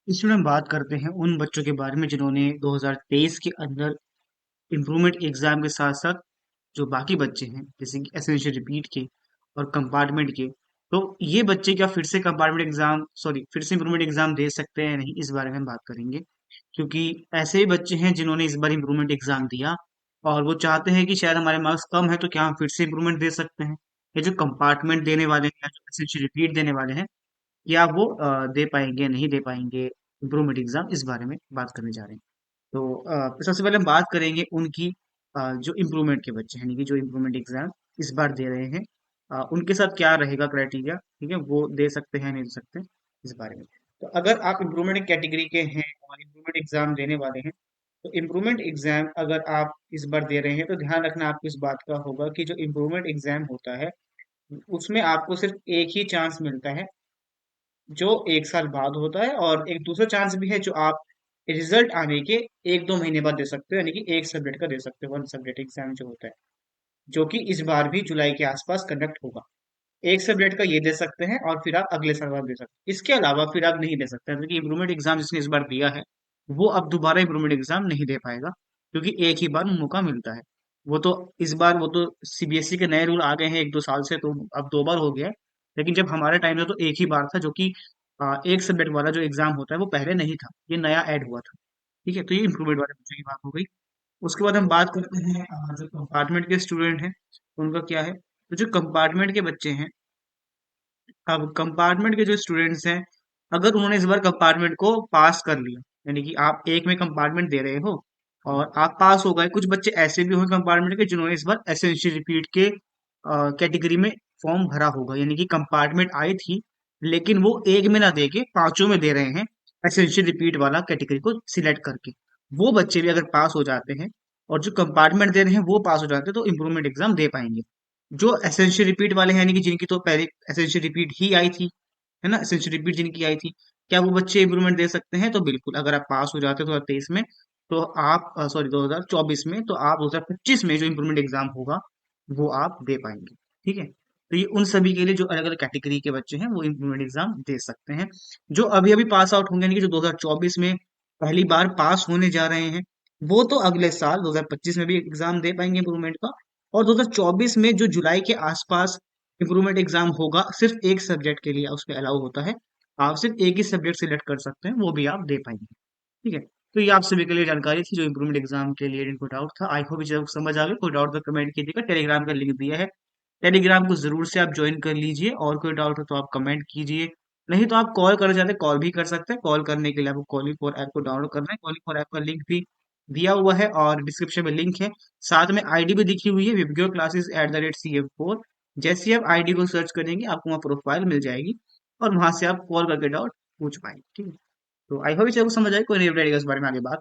इसमें हम बात करते हैं उन बच्चों के बारे में जिन्होंने 2023 के अंदर इम्प्रूवमेंट एग्जाम के साथ साथ जो बाकी बच्चे हैं जैसे कि एसेंशियल रिपीट के और कंपार्टमेंट के, तो ये बच्चे क्या फिर से कंपार्टमेंट एग्जाम सॉरी फिर से इम्प्रूवमेंट एग्जाम दे सकते हैं या नहीं, इस बारे में हम बात करेंगे। क्योंकि ऐसे ही बच्चे हैं जिन्होंने इस बार इम्प्रूवमेंट एग्जाम दिया और वो चाहते हैं कि शायद हमारे मार्क्स कम है तो क्या हम फिर से इम्प्रूवमेंट दे सकते हैं। ये जो कंपार्टमेंट देने वाले हैं या जो एसेंशियल रिपीट देने वाले हैं, क्या वो दे पाएंगे नहीं दे पाएंगे इम्प्रूवमेंट एग्जाम, इस बारे में बात करने जा रहे हैं। तो सबसे पहले हम बात करेंगे उनकी जो इम्प्रूवमेंट के बच्चे हैं, यानी कि जो इम्प्रूवमेंट एग्जाम इस बार दे रहे हैं, उनके साथ क्या रहेगा क्राइटेरिया, ठीक है, वो दे सकते हैं नहीं दे सकते, इस बारे में। तो अगर आप इम्प्रूवमेंट कैटेगरी के हैं और इम्प्रूवमेंट एग्जाम देने वाले हैं, तो इम्प्रूवमेंट एग्जाम अगर आप इस बार दे रहे हैं तो ध्यान रखना आपको इस बात का होगा कि जो इम्प्रूवमेंट एग्जाम होता है उसमें आपको सिर्फ एक ही चांस मिलता है जो 1 साल बाद होता है, और एक दूसरा चांस भी है जो आप रिजल्ट आने के 1-2 महीने बाद दे सकते हो, यानी कि एक सब्जेक्ट का दे सकते हो, वन सब्जेक्ट एग्जाम जो होता है, जो कि इस बार भी जुलाई के आसपास कंडक्ट होगा। एक सब्जेक्ट का ये दे सकते हैं और फिर आप अगले साल बाद दे सकते हैं, इसके अलावा फिर आप नहीं दे सकते, क्योंकि इम्प्रूवमेंट एग्जाम जिसने इस बार दिया है वो अब दोबारा इम्प्रूवमेंट एग्जाम नहीं दे पाएगा, क्योंकि एक ही बार मौका मिलता है। वो तो इस बार वो तो सीबीएसई के नए रूल आ गए हैं 1-2 साल से, तो अब 2 बार हो गया है। लेकिन जब हमारे टाइम में तो एक ही बार था, जो कि एक सब्जेक्ट वाला जो एग्जाम होता है वो पहले नहीं था, ये नया ऐड हुआ था। ठीक है, तो ये इम्प्रूवमेंट वाले बच्चों की बात हो गई। उसके बाद हम बात करते हैं जो कंपार्टमेंट के स्टूडेंट हैं, उनका क्या है। तो जो कंपार्टमेंट के बच्चे हैं, अब कंपार्टमेंट के जो स्टूडेंट्स हैं, अगर उन्होंने इस बार कंपार्टमेंट को पास कर लिया, यानी कि आप एक में कंपार्टमेंट दे रहे हो और आप पास हो गए, कुछ बच्चे ऐसे भी होंगे कंपार्टमेंट के जिन्होंने इस बार एसेंशियल रिपीट के कैटेगरी में फॉर्म भरा होगा, यानी कि कंपार्टमेंट आई थी लेकिन वो एक में ना दे के पांचों में दे रहे हैं एसेंशियल रिपीट वाला कैटेगरी को सिलेक्ट करके। वो बच्चे भी अगर पास हो जाते हैं और जो कंपार्टमेंट दे रहे हैं वो पास हो जाते हैं तो इम्प्रूवमेंट एग्जाम दे पाएंगे। जो एसेंशियल रिपीट वाले हैं, यानी कि जिनकी तो पहले एसेंशियल रिपीट ही आई थी, है ना, एसेंशियल रिपीट जिनकी आई थी, क्या वो बच्चे इम्प्रूवमेंट दे सकते हैं? तो बिल्कुल, अगर आप पास हो जाते हो 2023 में, तो आप सॉरी 2024 में, तो आप 2025 में जो इम्प्रूवमेंट एग्जाम होगा वो आप दे पाएंगे। ठीक है, तो ये उन सभी के लिए जो अलग अलग कैटेगरी के बच्चे हैं वो इम्प्रूवमेंट एग्जाम दे सकते हैं। जो अभी अभी पास आउट होंगे, यानी कि जो 2024 में पहली बार पास होने जा रहे हैं, वो तो अगले साल 2025 में भी एग्जाम दे पाएंगे इम्प्रूवमेंट का। और 2024 में जो जुलाई के आसपास इम्प्रूवमेंट एग्जाम होगा, सिर्फ एक सब्जेक्ट के लिए उसमें अलाउ होता है, आप सिर्फ एक ही सब्जेक्ट सिलेक्ट कर सकते हैं, वो भी आप दे पाएंगे। ठीक है, तो ये आप सभी के लिए जानकारी थी जो इम्प्रूवमेंट एग्जाम के लिए इनको डाउट था। आई होप जब समझ आ गए, कोई डाउट तो कमेंट कीजिएगा, टेलीग्राम का लिंक दिया है, टेलीग्राम को जरूर से आप ज्वाइन कर लीजिए, और कोई डाउट हो तो आप कमेंट कीजिए। नहीं तो आप कॉल करना चाहते हैं कॉल भी कर सकते हैं। कॉल करने के लिए आपको कॉलिंग फॉर ऐप को डाउनलोड करना है, कॉलिंग फॉर ऐप का लिंक भी दिया हुआ है और डिस्क्रिप्शन में लिंक है। साथ में आईडी भी दिखी हुई है, विबग्यो क्लासेस @CF4। जैसे ही आप आईडी को सर्च करेंगे आपको वहाँ प्रोफाइल मिल जाएगी और वहां से आप कॉल करके डाउट पूछ पाएंगे। ठीक है, तो आई होप आपको समझ आए, कोई नहीं इस बारे में आगे बात